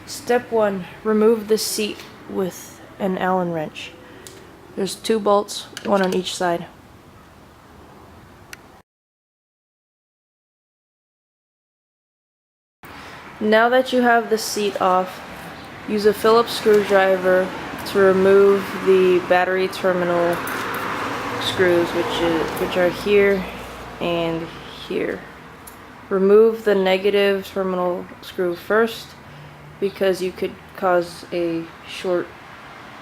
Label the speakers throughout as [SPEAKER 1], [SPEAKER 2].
[SPEAKER 1] Step 1. Remove the seat with an Allen wrench. There's 2 bolts, one on each side. Now that you have the seat off, use a Phillips screwdriver to remove the battery terminal screws, which are here and here. Remove the negative terminal screw first, because you could cause a short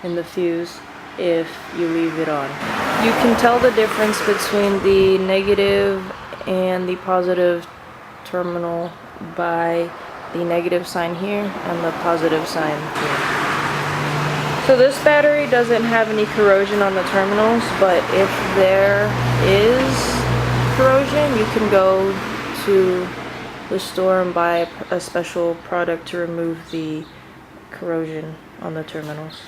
[SPEAKER 1] in the fuse if you leave it on. You can tell the difference between the negative and the positive terminal by the negative sign here and the positive sign here. So this battery doesn't have any corrosion on the terminals, but if there is corrosion, you can go to the store and buy a special product to remove the corrosion on the terminals.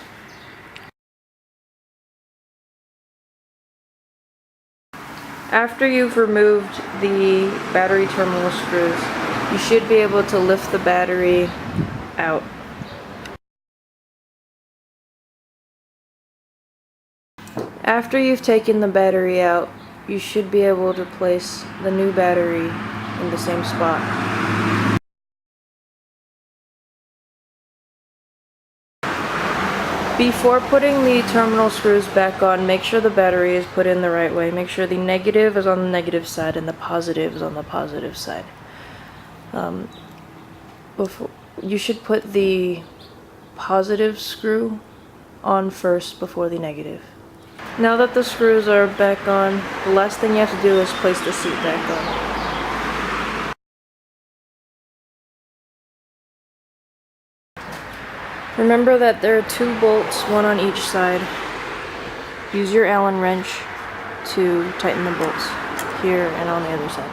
[SPEAKER 1] After you've removed the battery terminal screws, you should be able to lift the battery out. After you've taken the battery out, you should be able to place the new battery in the same spot. Before putting the terminal screws back on, make sure the battery is put in the right way. Make sure the negative is on the negative side and the positive is on the positive side. You should put the positive screw on first before the negative. Now that the screws are back on, the last thing you have to do is place the seat back on. Remember that there are 2 bolts, one on each side. Use your Allen wrench to tighten the bolts here and on the other side.